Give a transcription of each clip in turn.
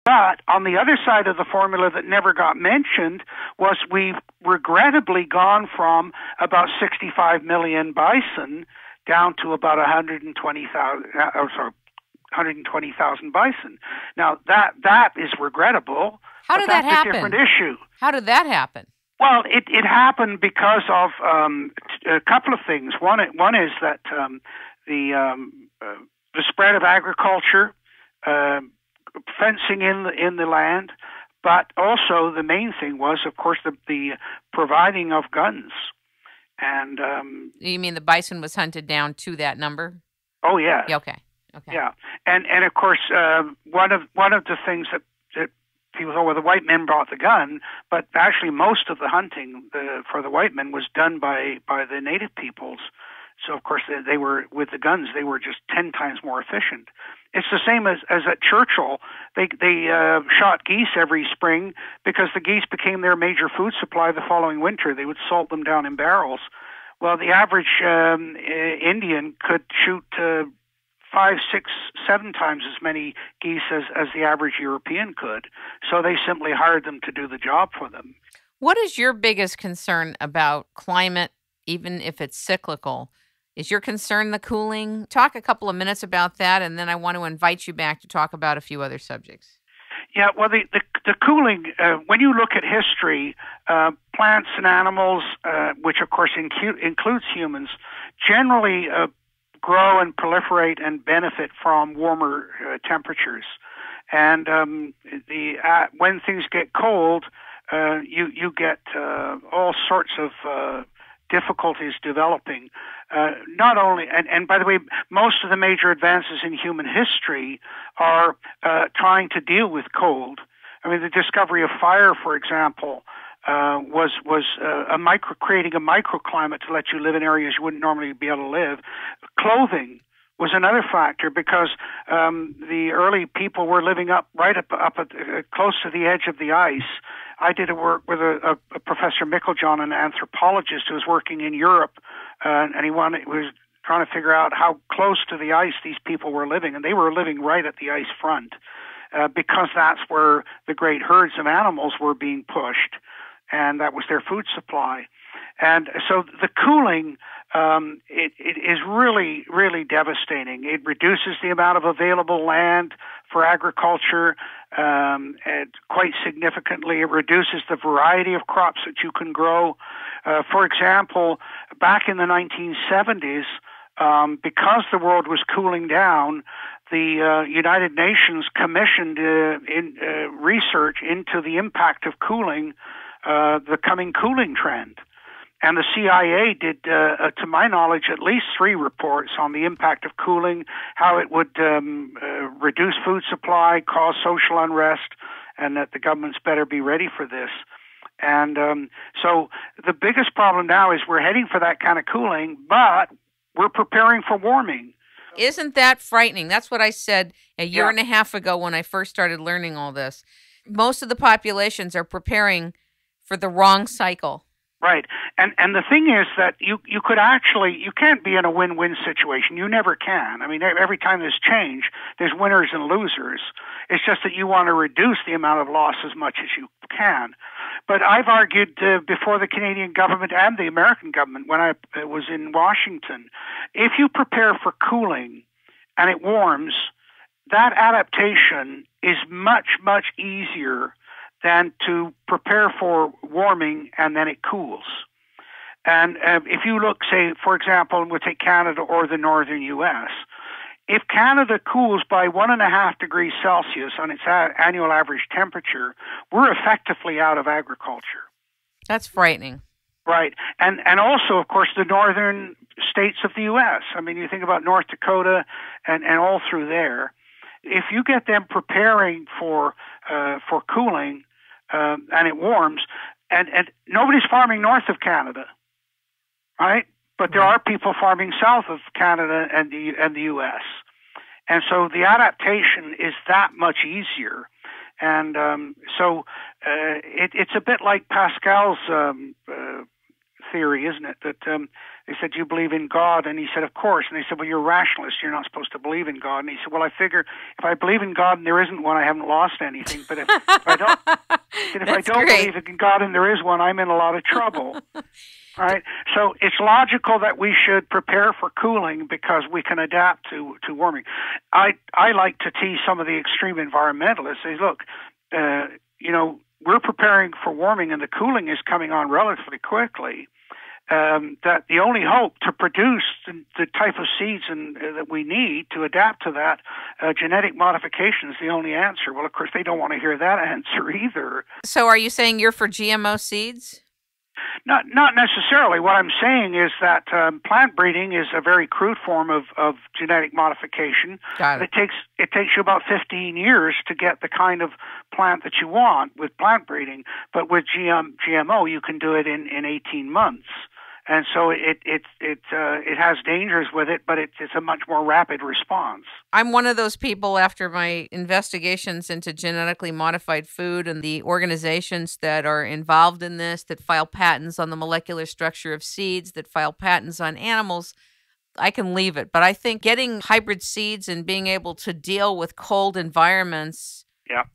But on the other side of the formula that never got mentioned was we've regrettably gone from about 65 million bison down to about 120,000 bison. Now, that is regrettable. How did that happen? That's a different issue. How did that happen? Well, it happened because of a couple of things. One is that the spread of agriculture, fencing in the land, but also the main thing was, of course, the providing of guns. And you mean the bison was hunted down to that number? Oh yeah. Okay. Yeah, and of course one of the things that people thought, well, the white men brought the gun, but actually most of the hunting for the white men was done by the native peoples. So of course they were, with the guns, they were just 10 times more efficient. It's the same as at Churchill. They shot geese every spring because the geese became their major food supply the following winter. They would salt them down in barrels. Well, the average Indian could shoot 5, 6, 7 times as many geese as the average European could. So they simply hired them to do the job for them. What is your biggest concern about climate, even if it's cyclical? Is your concern the cooling? Talk a couple of minutes about that, and then I want to invite you back to talk about a few other subjects. Yeah, well, the cooling, when you look at history, plants and animals, which of course includes humans, generally grow and proliferate and benefit from warmer temperatures. And when things get cold, you get all sorts of difficulties developing. Not only, and by the way, most of the major advances in human history are trying to deal with cold. I mean, the discovery of fire, for example, was creating a microclimate to let you live in areas you wouldn't normally be able to live. Clothing was another factor because the early people were living up close to the edge of the ice. I did a work with a Professor Mickeljohn, an anthropologist who was working in Europe, and he was trying to figure out how close to the ice these people were living, and they were living right at the ice front because that's where the great herds of animals were being pushed, and that was their food supply. And so the cooling, it is really, really devastating. It reduces the amount of available land for agriculture, and quite significantly. It reduces the variety of crops that you can grow. For example, back in the 1970s, because the world was cooling down, the United Nations commissioned research into the impact of cooling, the coming cooling trend. And the CIA did, to my knowledge, at least 3 reports on the impact of cooling, how it would reduce food supply, cause social unrest, and that the governments better be ready for this. And so the biggest problem now is we're heading for that kind of cooling, but we're preparing for warming. Isn't that frightening? That's what I said a year and a half ago when I first started learning all this. Most of the populations are preparing for the wrong cycle. Right. And the thing is that you can't be in a win-win situation. You never can. I mean, every time there's change, there's winners and losers. It's just that you want to reduce the amount of loss as much as you can. But I've argued before the Canadian government and the American government when I was in Washington, if you prepare for cooling and it warms, that adaptation is much, much easier than to prepare for warming and then it cools. And if you look, say, for example, we'll take Canada or the northern U.S., if Canada cools by 1.5 degrees Celsius on its annual average temperature, we're effectively out of agriculture. That's frightening. Right. And also, of course, the northern states of the U.S. I mean, you think about North Dakota and all through there. If you get them preparing for cooling, and it warms, and nobody's farming north of Canada, right? But there are people farming south of Canada and the U.S., and so the adaptation is that much easier. And so it's a bit like Pascal's theory, isn't it? That They said, "Do you believe in God?" And he said, "Of course." And they said, "Well, you're a rationalist. You're not supposed to believe in God." And he said, "Well, I figure if I believe in God and there isn't one, I haven't lost anything. But if I don't, believe in God and there is one, I'm in a lot of trouble." All right. So it's logical that we should prepare for cooling because we can adapt to warming. I like to tease some of the extreme environmentalists. Say, look, we're preparing for warming and the cooling is coming on relatively quickly. That the only hope to produce the type of seeds that we need to adapt to that, genetic modification is the only answer. Well, of course, they don't want to hear that answer either. So are you saying you're for GMO seeds? Not necessarily. What I'm saying is that plant breeding is a very crude form of genetic modification. Got it. It takes you about 15 years to get the kind of plant that you want with plant breeding, but with GMO you can do it in 18 months. And so it has dangers with it, but it's a much more rapid response. I'm one of those people after my investigations into genetically modified food and the organizations that are involved in this, that file patents on the molecular structure of seeds, that file patents on animals, I can leave it. But I think getting hybrid seeds and being able to deal with cold environments,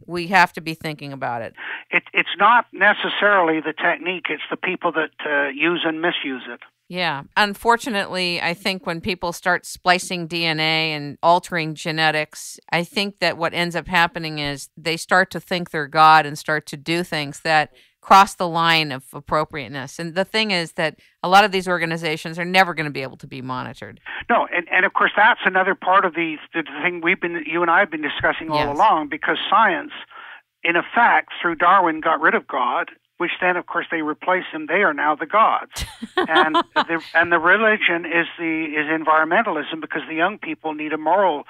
we have to be thinking about it. It's not necessarily the technique, it's the people that use and misuse it. Yeah. Unfortunately, I think when people start splicing DNA and altering genetics, I think that what ends up happening is they start to think they're God and start to do things that cross the line of appropriateness. And the thing is that a lot of these organizations are never going to be able to be monitored. No, and of course that's another part of the thing you and I have been discussing all along, because science, in effect, through Darwin, got rid of God, which then, of course, they replace him. They are now the gods, and the religion is environmentalism, because the young people need a moral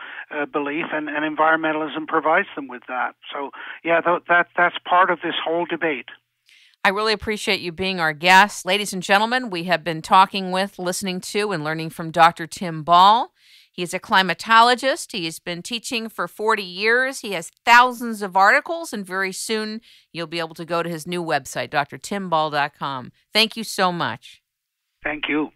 belief, and environmentalism provides them with that. So, that's part of this whole debate. I really appreciate you being our guest. Ladies and gentlemen, we have been talking with, listening to, and learning from Dr. Tim Ball. He is a climatologist. He has been teaching for 40 years. He has thousands of articles, and very soon you'll be able to go to his new website, drtimball.com. Thank you so much. Thank you.